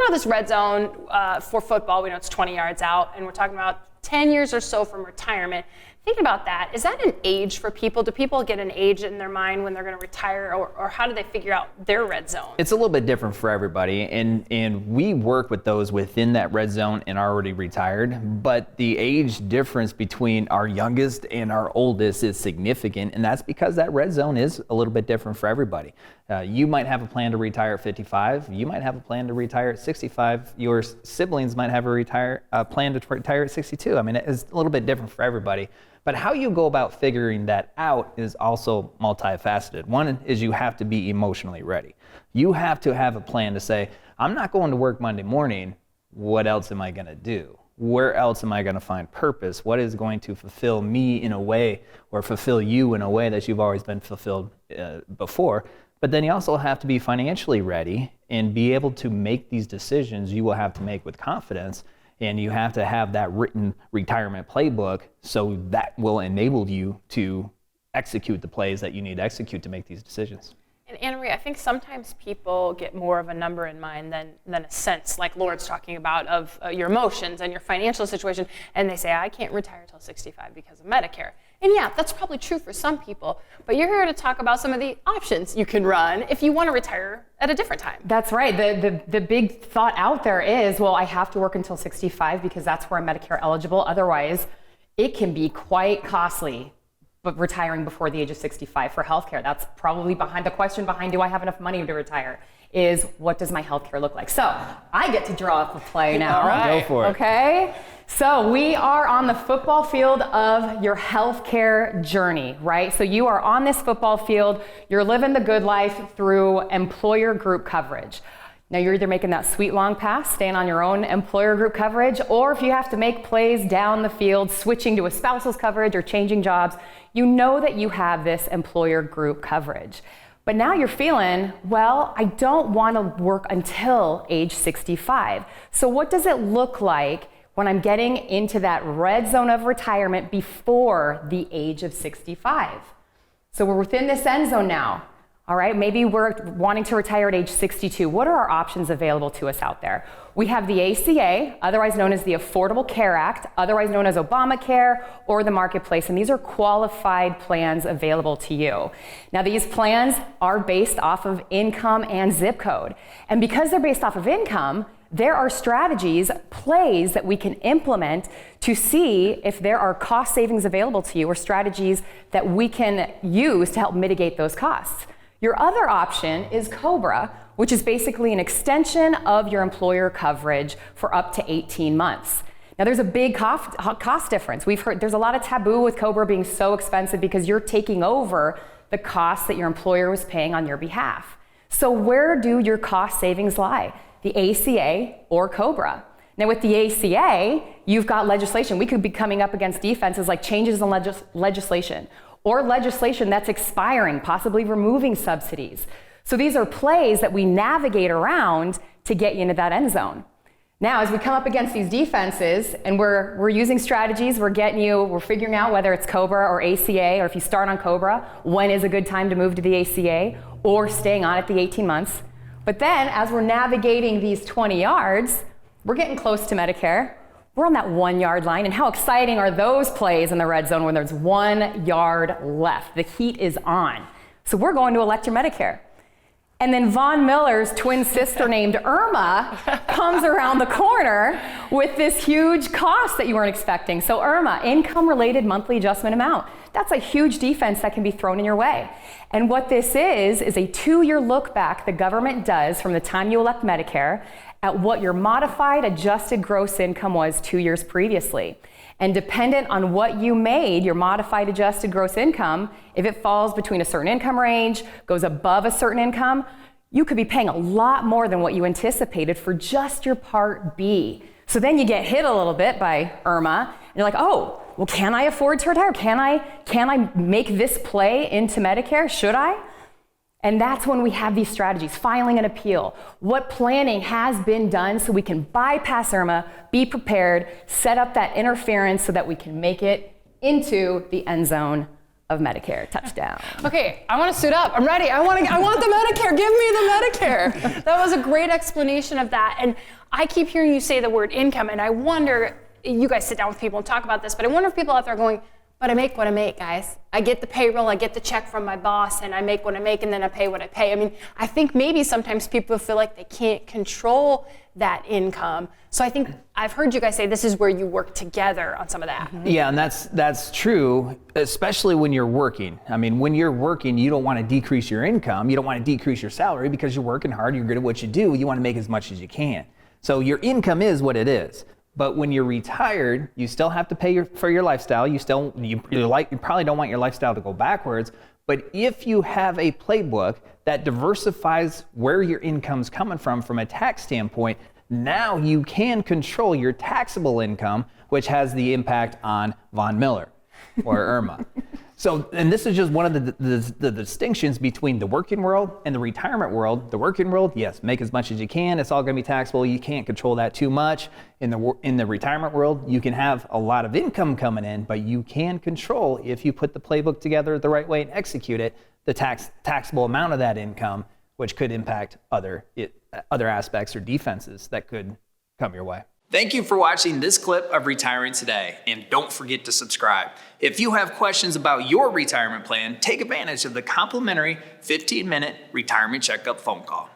talking about this red zone for football. We know it's 20 yards out, and we're talking about 10 years or so from retirement. Thinking about that, is that an age for people? Do people get an age in their mind when they're going to retire, or how do they figure out their red zone? It's a little bit different for everybody, and we work with those within that red zone and already retired, but the age difference between our youngest and our oldest is significant, and that's because that red zone is a little bit different for everybody. You might have a plan to retire at 55, you might have a plan to retire at 65, your siblings might have a plan to retire at 62. I mean, it's a little bit different for everybody. But how you go about figuring that out is also multifaceted. One is you have to be emotionally ready. You have to have a plan to say, I'm not going to work Monday morning. What else am I going to do? Where else am I going to find purpose? What is going to fulfill me in a way, or fulfill you in a way that you've always been fulfilled before? But then you also have to be financially ready and be able to make these decisions you will have to make with confidence. And you have to have that written retirement playbook, so that will enable you to execute the plays that you need to execute to make these decisions. And AnnaMarie, I think sometimes people get more of a number in mind than a sense, like Loren's talking about, of your emotions and your financial situation, and they say, I can't retire till 65 because of Medicare. And yeah, that's probably true for some people, but you're here to talk about some of the options you can run if you want to retire at a different time. That's right. The big thought out there is, well, I have to work until 65 because that's where I'm Medicare eligible. Otherwise, it can be quite costly, but retiring before the age of 65 for healthcare. That's probably behind the question behind, do I have enough money to retire? Is what does my healthcare look like? So I get to draw up a play now. All right. Go for it. Okay. So we are on the football field of your healthcare journey, right? So you are on this football field, you're living the good life through employer group coverage. Now you're either making that sweet long pass, staying on your own employer group coverage, or if you have to make plays down the field, switching to a spousal's coverage or changing jobs, you know that you have this employer group coverage. But now you're feeling, well, I don't want to work until age 65. So what does it look like when I'm getting into that red zone of retirement before the age of 65? So we're within this end zone now. All right, maybe we're wanting to retire at age 62. What are our options available to us out there? We have the ACA, otherwise known as the Affordable Care Act, otherwise known as Obamacare, or the Marketplace, and these are qualified plans available to you. Now, these plans are based off of income and zip code, and because they're based off of income, there are strategies, plays that we can implement to see if there are cost savings available to you, or strategies that we can use to help mitigate those costs. Your other option is COBRA, which is basically an extension of your employer coverage for up to 18 months. Now there's a big cost difference. We've heard there's a lot of taboo with COBRA being so expensive because you're taking over the costs that your employer was paying on your behalf. So where do your cost savings lie? The ACA or COBRA? Now with the ACA, you've got legislation. We could be coming up against defenses like changes in legislation, or legislation that's expiring, possibly removing subsidies. So these are plays that we navigate around to get you into that end zone. Now, as we come up against these defenses and we're using strategies, we're figuring out whether it's COBRA or ACA, or if you start on COBRA, when is a good time to move to the ACA, or staying on it the 18 months. But then, as we're navigating these 20 yards, we're getting close to Medicare. We're on that 1 yard line, and how exciting are those plays in the red zone when there's 1 yard left? The heat is on. So we're going to elect your Medicare. And then Von Miller's twin sister named Irma comes around the corner with this huge cost that you weren't expecting. So Irma, income-related monthly adjustment amount. That's a huge defense that can be thrown in your way. And what this is a 2-year look back the government does from the time you elect Medicare at what your modified adjusted gross income was 2 years previously. And dependent on what you made, your modified adjusted gross income, if it falls between a certain income range, goes above a certain income, you could be paying a lot more than what you anticipated for just your Part B. So then you get hit a little bit by Irma, and you're like, oh, well, can I afford to retire? Can I make this play into Medicare? Should I? And that's when we have these strategies, filing an appeal. What planning has been done so we can bypass Irma, be prepared, set up that interference so that we can make it into the end zone of Medicare. Touchdown. Okay, I want to suit up. I'm ready. I want the Medicare. Give me the Medicare. That was a great explanation of that. And I keep hearing you say the word income, and I wonder, you guys sit down with people and talk about this, but I wonder if people out there are going, but I make what I make, guys. I get the payroll, I get the check from my boss, and I make what I make, and then I pay what I pay. I mean, I think maybe sometimes people feel like they can't control that income. So I think I've heard you guys say this is where you work together on some of that. Yeah, and that's true, especially when you're working. I mean, when you're working, you don't want to decrease your income. You don't want to decrease your salary because you're working hard, you're good at what you do. You want to make as much as you can. So your income is what it is. But when you're retired, you still have to pay for your lifestyle. You probably don't want your lifestyle to go backwards. But if you have a playbook that diversifies where your income's coming from a tax standpoint, now you can control your taxable income, which has the impact on Von Miller or Irma. So, and this is just one of the distinctions between the working world and the retirement world. The working world, yes, make as much as you can. It's all going to be taxable. You can't control that too much. In the retirement world, you can have a lot of income coming in, but you can control, if you put the playbook together the right way and execute it, the taxable amount of that income, which could impact other aspects or defenses that could come your way. Thank you for watching this clip of Retiring Today, and don't forget to subscribe. If you have questions about your retirement plan, take advantage of the complimentary 15-minute retirement checkup phone call.